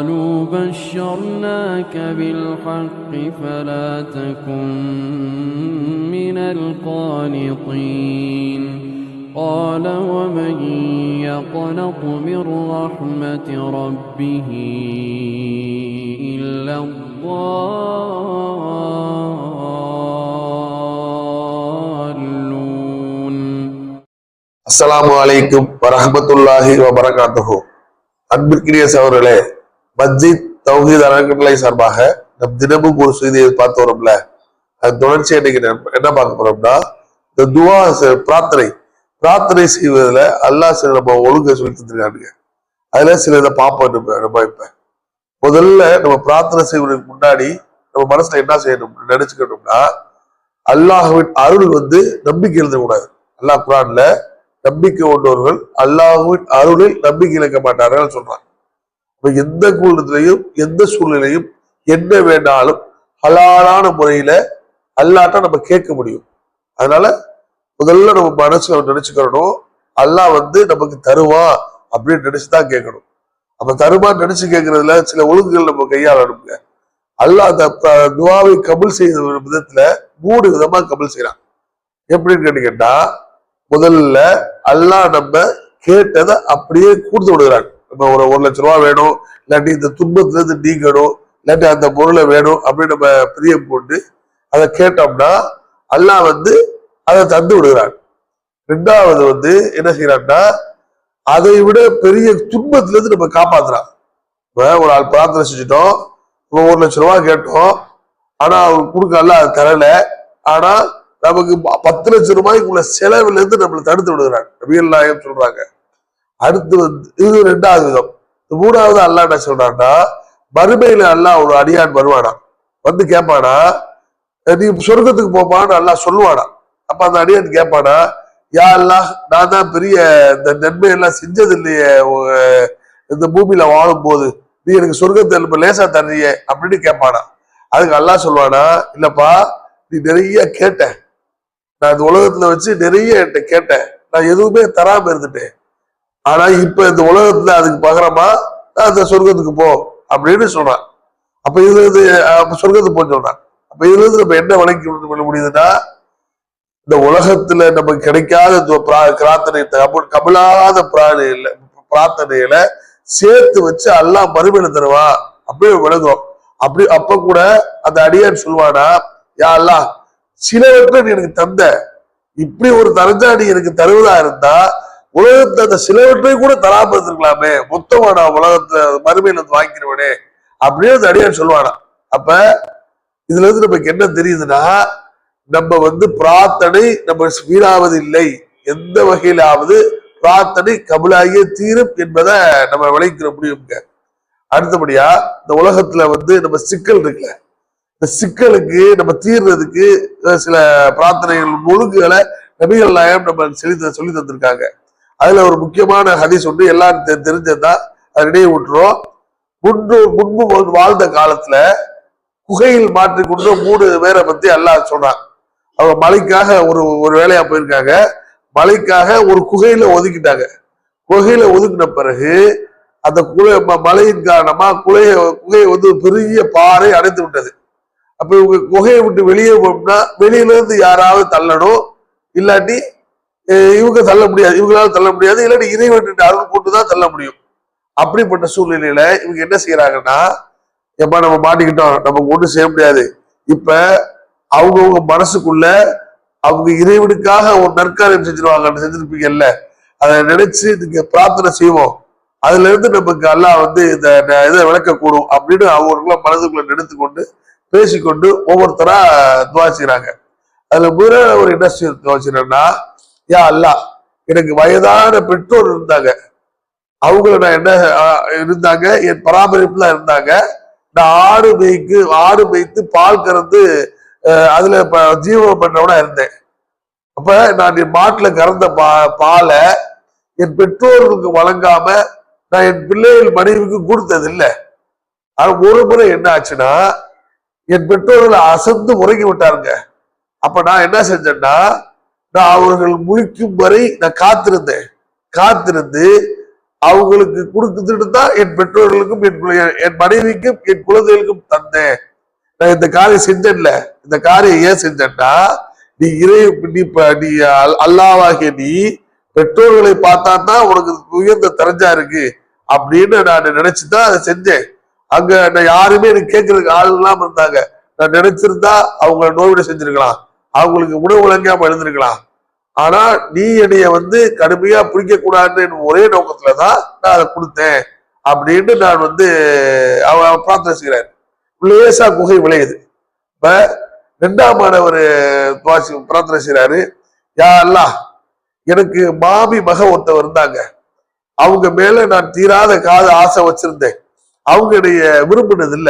قالوا بشرناك بالحق فلا تكن من القانطين قال ومن يقنط من رحمة ربه إلا الضالون. அஸ்ஸலாமு அலைக்கும் வரஹ்மத்துல்லாஹி வபரகாத்துஹு. அன்பிற்கினிய சகோதரர்களே, மஸ்ஜித் தௌஹீத் அறக்கட்டளை சார்பாக நம் தினமும் ஒரு செய்தியை பார்த்து வரோம்ல, அது தொடர்ச்சி இன்னைக்கு என்ன பார்க்க போறோம்னா, இந்த துவா பிரார்த்தனை செய்வதில் அல்லாஹ் சில நம்ம ஒழுங்க சொல்லி தந்துருக்கானுங்க. அதுல சில இதை பார்ப்போம். நம்ம இப்ப முதல்ல நம்ம பிரார்த்தனை செய்வதற்கு முன்னாடி நம்ம மனசுல என்ன செய்யணும் நினைச்சுக்கணும்னா, அல்லாஹ்வின் அருள் நம்பிக்கை எழுதக்கூடாது. அல்லாஹ் குர்ஆன்ல நம்பிக்கை கொண்டவர்கள் அல்லாஹ்வின் அருளில் நம்பிக்கை இழக்க மாட்டார்கள் சொல்றாங்க. எந்த கூட்டத்திலையும் எந்த சூழ்நிலையும் என்ன வேணாலும் ஹலாலான முறையில அல்லாஹ்ட்ட நம்ம கேட்க முடியும். அதனால முதல்ல நம்ம மனசுல நினைச்சுக்கணும், அல்லாஹ் நமக்கு தருவான் அப்படின்னு நினைச்சுதான் கேட்கணும். அப்ப தருவான்னு நினைச்சு கேட்கறதுல சில ஒழுங்குகள் நம்ம கையாளணுங்க. அல்லாஹ் அந்த துவாவை கபுல் செய்த விதத்துல 3 விதமா கபுல் செய்யறான். எப்படின்னு கேட்டீங்கன்னா, முதல்ல அல்லாஹ் நம்ம கேட்டதை அப்படியே கொடுத்து விடுகிறாங்க. நம்ம ஒரு 1 லட்சம் ரூபாய் வேணும், இல்லாட்டி இந்த துன்பத்துல இருந்து நீங்கணும், இல்லாட்டி அந்த பொருளை வேணும் அப்படின்னு நம்ம பிரியம் போட்டு அதை கேட்டோம்னா அல்லாஹ் அதை தந்து விடுகிறாங்க. 2வது என்ன செய்யறான்னா, அதை விட பெரிய துன்பத்துல இருந்து நம்ம காப்பாத்துறான். ஒரு ஆள் பிரார்த்தனை செஞ்சுட்டோம், 1 லட்சம் ரூபாய் கேட்டோம், ஆனா அவருக்கு கொடுக்க அல்லாஹ் தரல, ஆனா நமக்கு 10 லட்சம் ரூபாய்க்குள்ள செலவுல இருந்து நம்மளை தடுத்து விடுகிறாங்க நபிகள் நாயகம் சொல்றாங்க. அடுத்து இது 2வது விதம். 3வது அல்லாஹ் என்ன சொல்றான்னா, மறுமையில அல்லாஹ் ஒரு அடியான் வருவானா, கேட்பானா, நீ சொர்க்கத்துக்கு போப்பான்னு அல்லாஹ் சொல்லுவானா. அப்ப அந்த அடியான் கேட்பானா, யா அல்லாஹ், நான் தான் பெரிய இந்த நன்மையெல்லாம் செஞ்சது இல்லையே இந்த பூமியில வாழும் போது, நீ எனக்கு சொர்க்கத்தை லேசா தர்றியே அப்படின்னு கேட்பானா. அதுக்கு அல்லாஹ் சொல்லுவானா, இல்லப்பா, நீ நிறைய கேட்ட, நான் இந்த உலகத்துல வச்சு நிறைய கேட்டேன், நான் எதுவுமே தராம இருந்துட்டேன், ஆனா இப்ப இந்த உலகத்துல அதுக்கு பகரமா நான் அந்த சொர்க்கத்துக்கு போ அப்படின்னு சொல்றான். அப்ப இதுல இருந்து சொர்க்கத்துக்கு போன்னு சொல்றான். அப்ப இதுல இருந்து நம்ம என்ன வழங்கி கொள்ள முடியுதுன்னா, இந்த உலகத்துல நமக்கு கிடைக்காத பிரார்த்தனை கபலாத பிரார்த்தனையில சேர்த்து வச்சு அல்லாஹ் மறுமையில தருவா அப்படியே விளங்கும். அப்ப கூட அந்த அடியான் சொல்லுவானா, யா அல்லாஹ், சிலவற்றை நீ எனக்கு தந்த, இப்படி ஒரு தரஞ்சா நீ எனக்கு தருவதா இருந்தா உலகத்துல அந்த சிலவற்றை கூட தராம இருந்திருக்கலாமே, மொத்தமா நான் உலகத்துல மறுமையில வாங்கிக்கிறவனே அப்படின்னு அந்த அடியான் சொல்லுவானா. அப்ப இதுல இருந்து நமக்கு என்ன தெரியுதுன்னா, நம்ம பிரார்த்தனை நம்ம வீணாவது இல்லை, எந்த வகையிலாவது பிரார்த்தனை கபுலாகியே தீரும் என்பதை நம்ம விளைக்கிற முடியுங்க. அடுத்தபடியா இந்த உலகத்துல நம்ம சிக்கல் இருக்குல்ல, இந்த சிக்கலுக்கு நம்ம தீர்றதுக்கு சில பிரார்த்தனைகள் ஒழுங்குகளை நபிகள் நாயகம் நம்ம சொல்லி தந்திருக்காங்க. அதுல ஒரு முக்கியமான ஹதீஸ் எல்லாரும் தெரிஞ்சதுதான், அதை நினைவு விட்டுறோம். முன்பு வாழ்ந்த காலத்துல குகையில் மாற்றிக்கொண்டு 3 பேரை பத்தி அல்லாஹ் சொல்றான். அவங்க மலைக்காக ஒரு வேலையா போயிருக்காங்க, மலைக்காக ஒரு குகையில ஒதுக்கிட்டாங்க. குகையில ஒதுக்கின பிறகு அந்த மலையின் காரணமா குகையை பெரிய பாறை அடைத்து விட்டது. அப்ப இவங்க குகையை விட்டு வெளியே போனா வெளியில இருந்து யாராவது தள்ளணும், இல்லாட்டி இவங்க தள்ள முடியாது, இவங்களால தள்ள முடியாது, இல்லாட்டி இறைவன் அருள் போட்டுதான் தள்ள முடியும். அப்படிப்பட்ட சூழ்நிலையில இவங்க என்ன செய்யறாங்கன்னா, எப்ப நம்ம மாட்டிக்கிட்டோம், நமக்கு ஒண்ணும் செய்ய முடியாது. இப்ப அவங்கவுங்க மனசுக்குள்ள அவங்க இறைவனுக்காக ஒரு நற்காரியம் செஞ்சிருவாங்க, செஞ்சிருப்பீங்கல்ல, அதை நினைச்சு நீங்க பிரார்த்தனை செய்வோம், அதுல இருந்து நமக்கு அல்லாஹ் இந்த இதை விளக்கக்கூடும் அப்படின்னு அவங்களுக்குள்ள மனதுக்குள்ள நினைத்து கொண்டு பேசிக்கொண்டு ஒவ்வொருத்தரா துவா செய்யறாங்க. அதுல முதல்ல ஒரு என்ன துவா செய்யறேன்னா, யா அல்லாஹ், எனக்கு வயதான பெற்றோர் இருந்தாங்க, அவங்கள நான் என்ன இருந்தாங்க, என் பராமரிப்புல இருந்தாங்க, நான் ஆடு மேய்த்து பால் கறந்து அதுல ஜீவனம் பண்றவனா இருந்தேன். அப்ப நான் என் மாட்டுல கறந்த பாலை என் பெற்றோர்களுக்கு வழங்காம நான் என் பிள்ளைகள் மனைவிக்கு கொடுத்தது இல்லை. ஆனா ஒரு முறை என்ன ஆச்சுன்னா, என் பெற்றோர்களை அசந்து உறங்கி விட்டாருங்க. அப்ப நான் என்ன செஞ்சேன்னா, நான் அவர்கள் முழிக்கும் வரை நான் காத்திருந்து அவங்களுக்கு கொடுத்துட்டு தான் என் பெற்றோர்களுக்கும் என் மனைவிக்கும் என் குழந்தைகளுக்கும் தந்தேன். நான் இந்த காரியம் செஞ்சேன்ல, இந்த காரியம் ஏன் செஞ்சேன்னா நீ நீ அல்லாஹ்வாகிய நீ பெற்றோர்களை பார்த்தா தான் உனக்கு உயர்ந்த தரஞ்சா இருக்கு அப்படின்னு நான் நினைச்சுதான் அதை செஞ்சேன். அங்க நான் யாருமே எனக்கு கேட்கறதுக்கு ஆள் இல்லாம இருந்தாங்க. நான் நினைச்சிருந்தா அவங்க நோய்விட செஞ்சிருக்கலாம், அவங்களுக்கு உணவு வழங்காம எழுந்திருக்கலாம். ஆனா நீ என்னைய கடுமையா பிடிக்க கூடாதுன்னு ஒரே நோக்கத்துலதான் நான் அதை கொடுத்தேன் அப்படின்னு நான் அவன் பிரார்த்தனை செய்கிறார். லேசா குகை விளையுது. இப்ப 2ஆம் மாணவர் பிரார்த்தனை செய்யறாரு, யா அல்லாஹ் எனக்கு மாமி மக ஒருத்தவர் இருந்தாங்க, அவங்க மேல நான் தீராத ஆசை வச்சிருந்தேன், அவங்க என்னைய விரும்பினது இல்ல.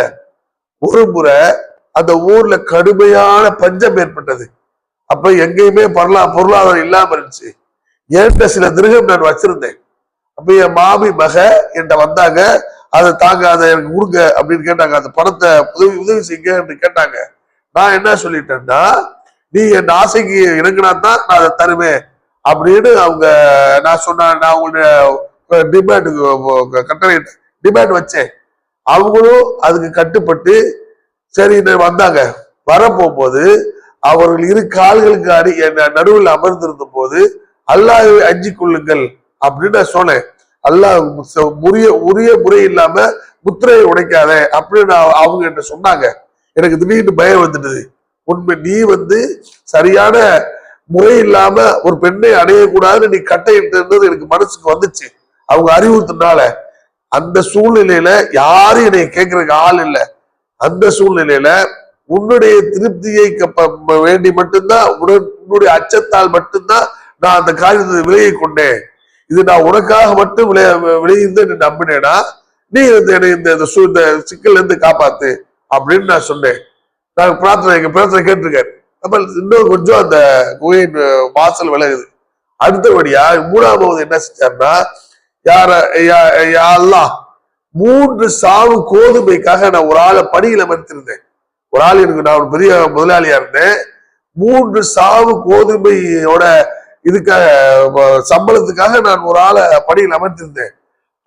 ஒரு முறை அந்த ஊர்ல கடுமையான பஞ்சம் ஏற்பட்டது. அப்ப எங்கேயுமே பொருளாதாரம் இல்லாம இருந்துச்சு. ஏன்ட்ட சில திருகம் நான் வச்சிருந்தேன். அப்ப என் மாமி மக என்கிட்ட வந்தாங்க, அதை தாங்க அதை எனக்கு கொடுங்க அப்படின்னு கேட்டாங்க. அந்த பணத்தை உதவி செய்யுங்க கேட்டாங்க. நான் என்ன சொல்லிட்டேன்னா, நீ என் ஆசைக்கு இறங்கினா தான் நான் அதை தருவேன் அப்படின்னு நான் சொன்னேன். நான் உங்களுடைய டிமாண்ட் வச்சேன். அவங்களும் அதுக்கு கட்டுப்பட்டு சரி வந்தாங்க. வரப்போகும்போது அவர்கள் இரு கால்களுக்கு நடுவில் அமர்ந்திருந்த போது அல்லாஹ்வை அஞ்சிக் கொள்ளுங்கள் அப்படின்னு நான் சொன்னேன். அல்லாஹ் உரிய முறை இல்லாம முத்திரையை உடைக்காத அப்படின்னு அவங்க என்ன சொன்னாங்க. எனக்கு திடீர்னு பயம் வந்துடுது. உண்மை நீ சரியான முறை இல்லாம ஒரு பெண்ணை அடையக்கூடாதுன்னு நீ கட்டையிட்டு இருந்தது எனக்கு மனசுக்கு வந்துச்சு அவங்க அறிவுறுத்தினால. அந்த சூழ்நிலையில யாரும் என்னை கேட்கறதுக்கு ஆள் இல்லை. அந்த சூழ்நிலையில உன்னுடைய திருப்தியை வேண்டி மட்டும்தான், உன்னுடைய அச்சத்தால் மட்டும்தான் நான் அந்த காரியத்தை விலகி கொண்டேன். இது நான் உனக்காக மட்டும் விளையிருந்து நம்பினேனா நீ என்னை இந்த சிக்கல்ல இருந்து காப்பாத்து அப்படின்னு நான் சொன்னேன். நான் பிரார்த்தனை கேட்டிருக்காரு. அப்ப இன்னும் கொஞ்சம் அந்த குகையின் வாசல் விலகுது. அடுத்தபடியா 3ஆவது என்ன செஞ்சாருன்னா, யாரெல்லாம் 3 சாவு கோதுமைக்காக நான் ஒரு ஆளை பணியில அமர்த்திருந்தேன். ஒரு ஆள் நான் ஒரு பெரிய முதலாளியா இருந்தேன். 3 சாவு கோதுமையோட இதுக்காக சம்பளத்துக்காக நான் ஒரு ஆளை பணியில் அமர்த்திருந்தேன்.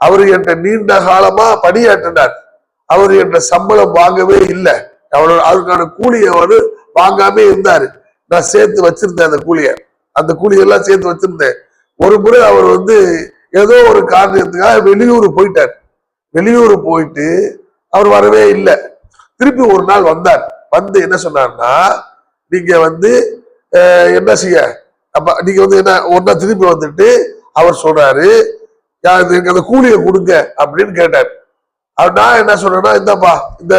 அவரு என்ற நீண்ட காலமா பணியாற்றினார். அவர் என்ற சம்பளம் வாங்கவே இல்லை. அதுக்கான கூலியை வாங்காம இருந்தாரு. நான் சேர்த்து வச்சிருந்தேன் அந்த கூலியெல்லாம் சேர்த்து வச்சிருந்தேன். ஒரு முறை அவர் ஏதோ ஒரு காரணத்துக்காக வெளியூர் போயிட்டார். வெளியூர் போயிட்டு அவர் வரவே இல்லை. திருப்பி ஒரு நாள் வந்தார். என்ன சொன்னார்னா, நீங்க என்ன செய்ய அப்ப நீங்க என்ன ஒன்னா திருப்பி வந்துட்டு அவர் சொல்றாரு, எனக்கு அந்த கூலியை கொடுங்க அப்படின்னு கேட்டார். நான் என்ன சொல்றேன்னா, இந்தப்பா இந்த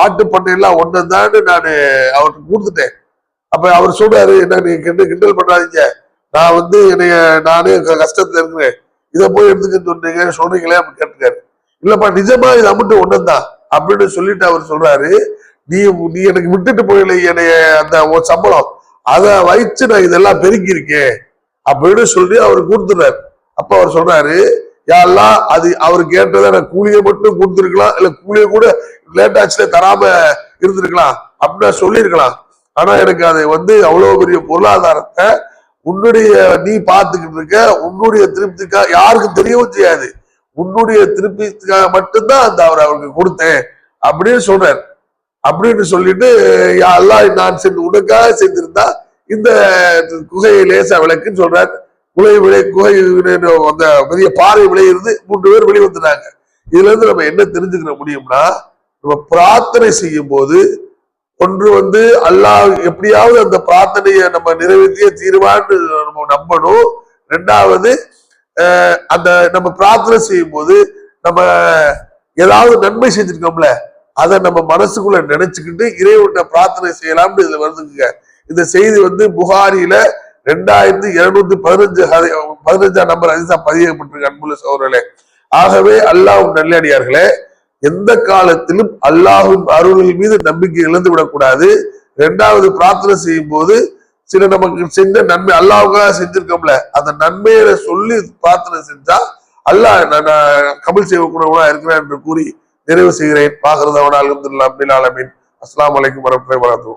ஆட்டு பண்ணையெல்லாம் ஒண்ணுதான்னு நான் அவருக்கு கொடுத்துட்டேன். அப்ப அவர் சொல்றாரு, என்ன நீங்க கிண்டல் பண்றாதீங்க, நான் என்னைய நானே கஷ்டத்துல இருக்கிறேன், இதை போய் எடுத்துக்க சொல்றீங்களே அப்படின்னு கேட்டுக்காரு. இல்லப்பா நிஜமா இது அமௌண்ட் ஒண்ணுதான் அப்படின்னு சொல்லிட்டு அவர் சொல்றாரு, நீ எனக்கு விட்டுட்டு போயில என்னைய அந்த சம்பளம் அதை வைச்சு நான் இதெல்லாம் பெருக்கி இருக்கேன் அப்படின்னு சொல்லி அவர் கொடுத்துறாரு. அப்ப அவர் சொல்றாரு, யாரெல்லாம் அது அவர் கேட்டதை நான் கூலியை மட்டும் கொடுத்துருக்கலாம், இல்ல கூலியை கூட லேட்டாச்சுல தராம இருந்திருக்கலாம் அப்படின்னு சொல்லியிருக்கலாம். ஆனா எனக்கு அதை அவ்வளவு பெரிய பொருளாதாரத்தை உன்னுடைய நீ பார்த்துக்கிட்டு இருக்க, உன்னுடைய திருப்திக்காக யாருக்கும் தெரியவும் செய்யாது, உன்னுடைய திருப்திக்காக மட்டும்தான் அவருக்கு கொடுத்தேன் அப்படின்னு சொல்றாரு. அப்படின்னு சொல்லிட்டு எல்லாம் நான் உனக்காக செய்திருந்தா இந்த குகையை லேசா விளக்குன்னு சொல்றாரு. குகை அந்த பெரிய பாறை விளையிருந்து 3 பேர் வெளிவந்துட்டாங்க. இதுல இருந்து நம்ம என்ன தெரிஞ்சுக்கிற முடியும்னா, நம்ம பிரார்த்தனை செய்யும் போது ஒன்று அல்லாஹ் எப்படியாவது அந்த பிரார்த்தனையை நம்ம நிறைவேற்றிய தீர்வான்னு நம்ம நம்பணும். 2வது அந்த நம்ம பிரார்த்தனை செய்யும் போது நம்ம ஏதாவது நன்மை செஞ்சிருக்கோம்ல, அதை நம்ம மனசுக்குள்ள நினைச்சுக்கிட்டு இறைவன்கிட்ட பிரார்த்தனை செய்யலாம்னு இதுல வருதுங்க. இந்த செய்தி புகாரில 2215 நம்பர் ஹதீஸா பதியப்பட்டிருக்கு. அன்புள்ள சகோதரர்களே, ஆகவே அல்லாஹ்வின் நல்லடியார்களே, எந்த காலத்திலும் அல்லாஹ்வின் அருளின் மீது நம்பிக்கை இழந்து விடக்கூடாது. 2வது பிரார்த்தனை செய்யும் போது சில நமக்கு செஞ்ச நன்மை அல்லாஹ்வுக்காக செஞ்சிருக்கோம்ல, அந்த நன்மையை சொல்லி பிரார்த்தனை செஞ்சா அல்லாஹ் கபூல் செய்யக்கூடவனா இருக்கிறான் என்று கூறி நிறைவு செய்கிறேன். பாக்குறதவனால் அல்ஹம்துலில்லாஹ் ரப்பில் ஆலமீன். அஸ்ஸலாமு அலைக்கும் வரஹ்மத்துல்லாஹி வபரகாத்துஹு.